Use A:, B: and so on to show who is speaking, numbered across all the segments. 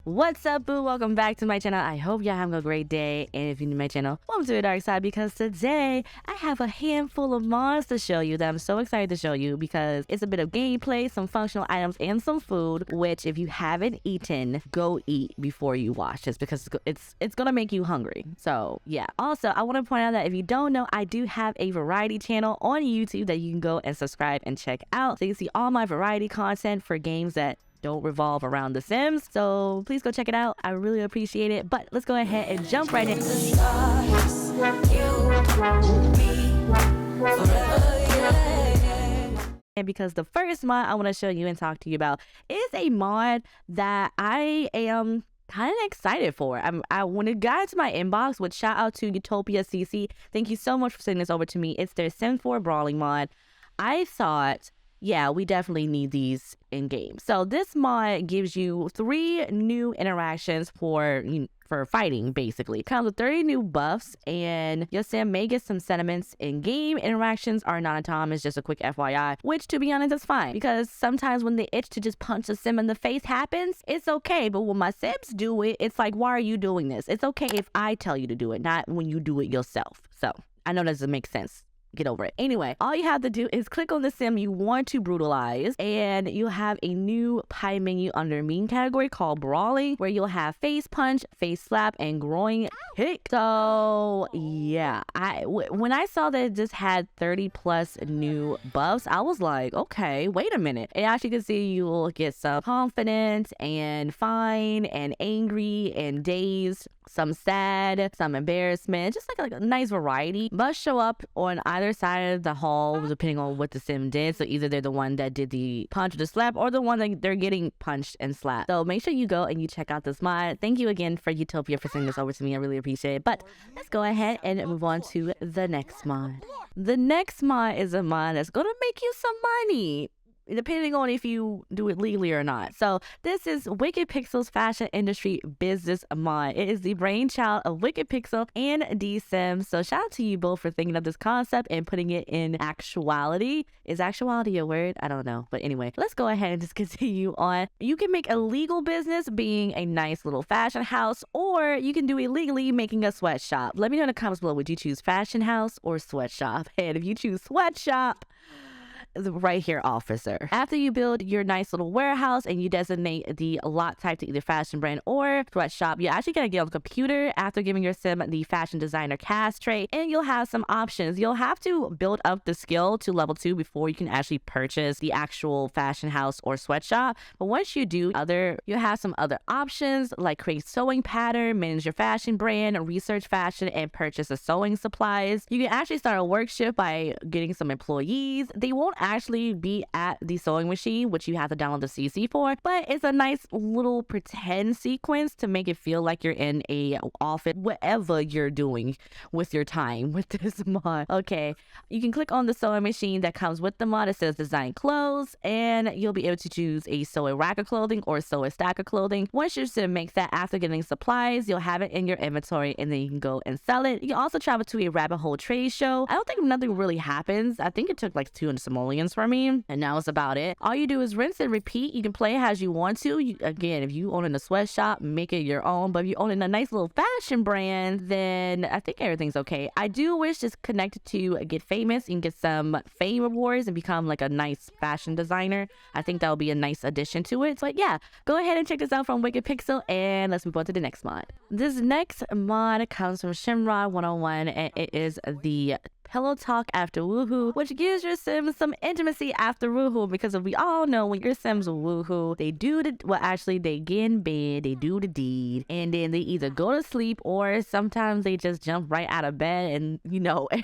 A: What's up, boo? Welcome back to my channel. I hope y'all having a great day, and if you're new to my channel, welcome to the dark side, because today I have a handful of mods to show you that I'm so excited to show you, because it's a bit of gameplay, some functional items, and some food, which if you haven't eaten, go eat before you watch this, because it's gonna make you hungry. So yeah. Also, I want to point out that if you don't know, I do have a variety channel on YouTube that you can go and subscribe and check out, so you can see all my variety content for games that don't revolve around The Sims. So please go check it out. I really appreciate it. But let's go ahead and jump right in. And because the first mod I want to show you and talk to you about is a mod that I am kind of excited for. When it got into my inbox, which shout out to Utopia CC, thank you so much for sending this over to me. It's their Sim 4 brawling mod. I thought, yeah, we definitely need these in game. So this mod gives you 3 new interactions for fighting, basically. It comes with 30 new buffs, and your sim may get some sentiments in game. Interactions are non-autonomous, just a quick FYI, which to be honest is fine, because sometimes when the itch to just punch a sim in the face happens, it's okay. But when my sims do it, it's like, why are you doing this? It's okay if I tell you to do it, not when you do it yourself. So I know that doesn't make sense. Get over it. Anyway, all you have to do is click on the sim you want to brutalize, and you'll have a new pie menu under main category called Brawling, where you'll have face punch, face slap, and groin kick. So yeah, when I saw that it just had 30 plus new buffs, I was like, okay, wait a minute. And as you can see, you will get some confident and fine and angry and dazed, some sad, some embarrassment, just like a nice variety. Must show up on either side of the hall depending on what the sim did. So either they're the one that did the punch or the slap, or the one that they're getting punched and slapped. So make sure you go and you check out this mod. Thank you again for Utopia for sending this over to me. I really appreciate it. But let's go ahead and move on to the next mod. The next mod is a mod that's gonna make you some money, depending on if you do it legally or not. So this is Wicked Pixel's fashion industry business mod. It is the brainchild of Wicked Pixel and D-Sims. So shout out to you both for thinking of this concept and putting it in actuality. Is actuality a word? I don't know. But anyway, let's go ahead and just continue on. You can make a legal business being a nice little fashion house, or you can do illegally making a sweatshop. Let me know in the comments below, would you choose fashion house or sweatshop? And if you choose sweatshop, right here, officer. After you build your nice little warehouse and you designate the lot type to either fashion brand or sweatshop, you're actually gonna get on the computer after giving your sim the fashion designer cast trait, and you'll have some options. You'll have to build up the skill to level 2 before you can actually purchase the actual fashion house or sweatshop. But once you do, you have some other options like create sewing pattern, manage your fashion brand, research fashion, and purchase the sewing supplies. You can actually start a work shift by getting some employees. They won't actually be at the sewing machine, which you have to download the CC for, but it's a nice little pretend sequence to make it feel like you're in a office, whatever you're doing with your time with this mod. Okay, you can click on the sewing machine that comes with the mod. It says design clothes, and you'll be able to choose a sew a rack of clothing or sew a stack of clothing. Once your sim makes that, after getting supplies, you'll have it in your inventory, and then you can go and sell it. You can also travel to a rabbit hole trade show. I don't think nothing really happens. I think it took like 200 simoleons for me, and that was about it. All you do is rinse and repeat. You can play as you want to. Again, if you own in a sweatshop, make it your own, but if you own in a nice little fashion brand, then I think everything's okay. I do wish just connected to get famous. You can get some fame rewards and become like a nice fashion designer. I think that would be a nice addition to it. But yeah, go ahead and check this out from Wicked Pixel, and let's move on to the next mod. This next mod comes from Shimrod 101, and it is the Pillow Talk After Woohoo, which gives your sims some intimacy after woohoo, because we all know when your sims woohoo, they they get in bed, they do the deed, and then they either go to sleep, or sometimes they just jump right out of bed and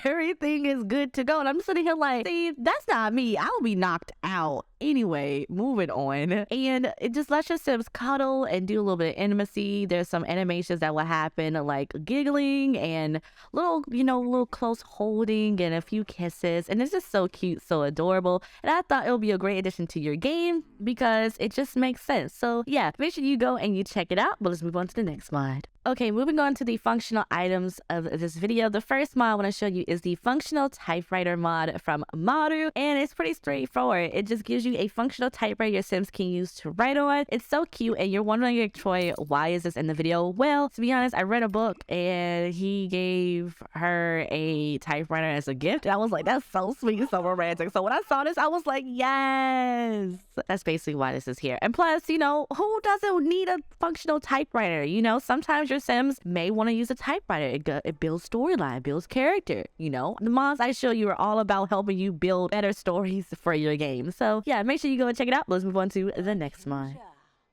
A: everything is good to go. And I'm sitting here like, see, that's not me. I'll be knocked out. Anyway, moving on. And it just lets your sims cuddle and do a little bit of intimacy. There's some animations that will happen like giggling and little close holding and a few kisses, and it's just so cute, so adorable. And I thought it would be a great addition to your game because it just makes sense. So yeah, make sure you go and you check it out. But let's move on to the next mod. Okay, moving on to the functional items of this video. The first mod I want to show you is the functional typewriter mod from Maru, and it's pretty straightforward. It just gives you a functional typewriter your Sims can use to write on. It's so cute, and you're wondering, like, Troy, why is this in the video? Well, to be honest, I read a book, and he gave her a typewriter as a gift, and I was like, that's so sweet, so romantic. So when I saw this, I was like, yes! That's basically why this is here. And plus, you know, who doesn't need a functional typewriter? You know, sometimes your Sims may want to use a typewriter. It builds storyline, builds character, you know. The mods I show you are all about helping you build better stories for your game. So yeah, make sure you go and check it out. Let's move on to the next mod.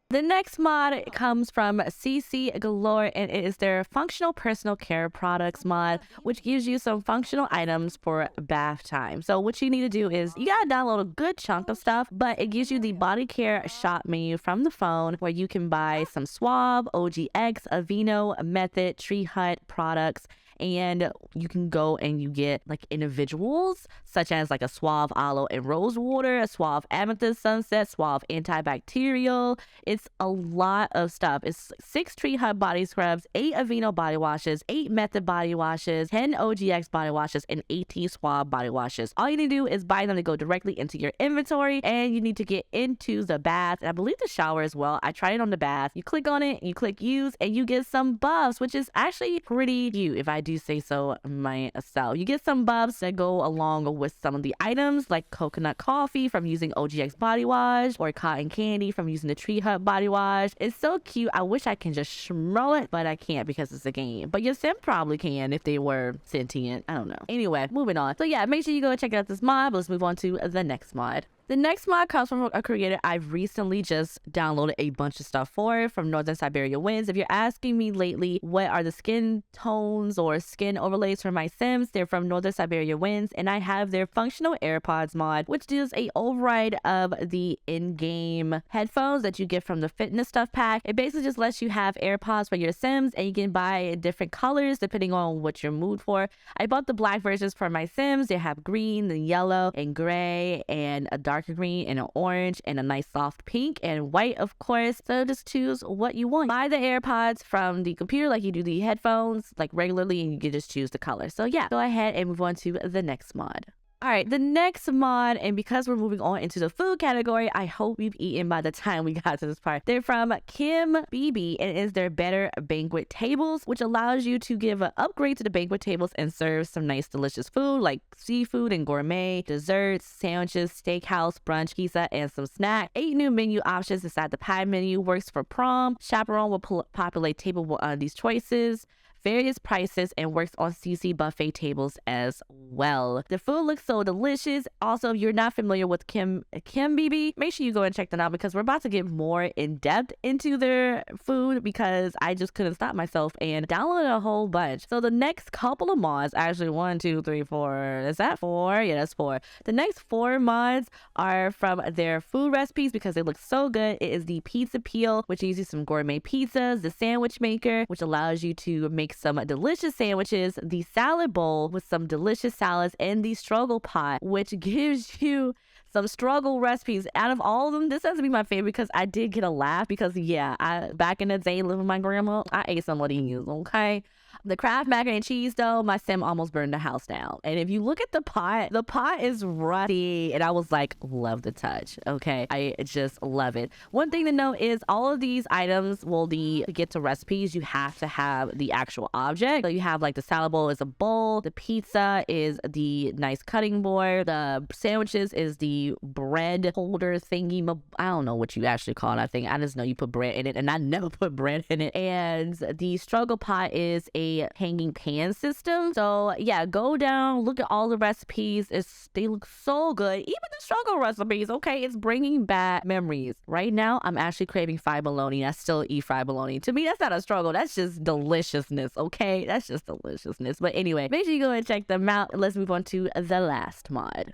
A: The next mod comes from CC Galore, and it is their functional personal care products mod, which gives you some functional items for bath time. So what you need to do is you gotta download a good chunk of stuff, but it gives you the body care shop menu from the phone where you can buy some Suave, OGX, Aveeno, Method, Tree Hut products. And you can go and you get like individuals such as like a Suave Aloe and Rose Water, a Suave Amethyst Sunset, Suave Antibacterial. It's a lot of stuff. It's 6 Tree Hut body scrubs, 8 Aveeno body washes, 8 Method body washes, 10 OGX body washes, and 18 Suave body washes. All you need to do is buy them to go directly into your inventory, and you need to get into the bath, and I believe the shower as well. I tried it on the bath. You click on it, you click use, and you get some buffs, which is actually pretty cute if I do say so myself. You get some buffs that go along with some of the items, like coconut coffee from using OGX body wash, or cotton candy from using the Tree Hut body wash. It's so cute. I wish I can just schmroll it, but I can't because it's a game. But your Sim probably can if they were sentient. I don't know. Anyway, moving on. So yeah, make sure you go check out this mod. But let's move on to the next mod. The next mod comes from a creator I've recently just downloaded a bunch of stuff for, from Northern Siberia Winds. If you're asking me lately what are the skin tones or skin overlays for my Sims, they're from Northern Siberia Winds, and I have their functional AirPods mod, which does a override of the in-game headphones that you get from the fitness stuff pack. It basically just lets you have AirPods for your Sims, and you can buy different colors depending on what you're mood for. I bought the black versions for my Sims. They have green, the yellow, and gray, and a darker green, and an orange, and a nice soft pink, and white, of course. So just choose what you want. Buy the AirPods from the computer like you do the headphones, like regularly, and you can just choose the color. So yeah, go ahead and move on to the next mod. All right, the next mod, and because we're moving on into the food category, I hope you've eaten by the time we got to this part. They're from Kim BB, and it is their Better Banquet Tables, which allows you to give an upgrade to the banquet tables and serve some nice delicious food like seafood and gourmet, desserts, sandwiches, steakhouse, brunch, pizza, and some snack. 8 new menu options inside the pie menu. Works for prom. Chaperone will populate table with these choices. Various prices, and works on CC buffet tables as well. The food looks so delicious. Also, if you're not familiar with Kim BB, make sure you go and check them out because we're about to get more in depth into their food because I just couldn't stop myself and downloaded a whole bunch. So the next couple of mods, actually 1, 2, 3, 4, is that 4? Yeah, that's 4. The next 4 mods are from their food recipes because they look so good. It is the Pizza Peel, which uses some gourmet pizzas, the Sandwich Maker, which allows you to make some delicious sandwiches, the salad bowl with some delicious salads, and the struggle pot, which gives you some struggle recipes. Out of all of them, this has to be my favorite because I did get a laugh because yeah, back in the day living with my grandma, I ate some of these, okay? The Kraft mac and cheese though, my Sim almost burned the house down. And if you look at the pot is rusty, and I was like, love the touch. Okay, I just love it. One thing to note is all of these items, to get to recipes, you have to have the actual object. So you have like the salad bowl is a bowl, the pizza is the nice cutting board, the sandwiches is the bread holder thingy. I don't know what you actually call it. I just know you put bread in it, and I never put bread in it. And the struggle pot is a hanging pan system. So yeah, go down, look at all the recipes. They look so good. Even the struggle recipes, okay, it's bringing back memories. Right now, I'm actually craving fried bologna. I still eat fried bologna. To me, that's not a struggle. That's just deliciousness, okay? That's just deliciousness. But anyway, make sure you go and check them out. Let's move on to the last mod.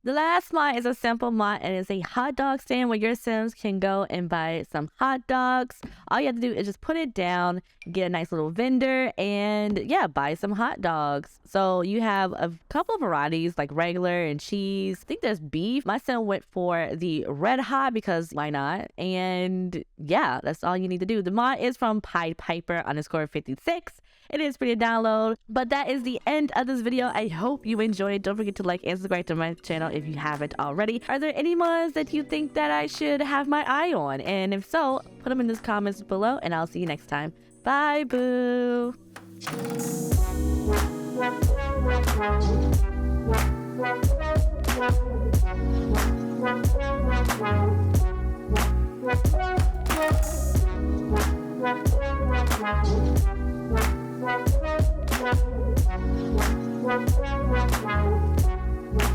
A: The last mod is a simple mod, and it's a hot dog stand where your Sims can go and buy some hot dogs. All you have to do is just put it down, get a nice little vendor, and yeah, buy some hot dogs. So you have a couple varieties like regular and cheese. I think there's beef. My Sim went for the red hot because why not? And yeah, that's all you need to do. The mod is from Pied Piper _56. It is free to download. But that is the end of this video. I hope you enjoyed. Don't forget to like and subscribe to my channel if you haven't already. Are there any mods that you think that I should have my eye on? And if so, put them in the comments below, and I'll see you next time. Bye, boo.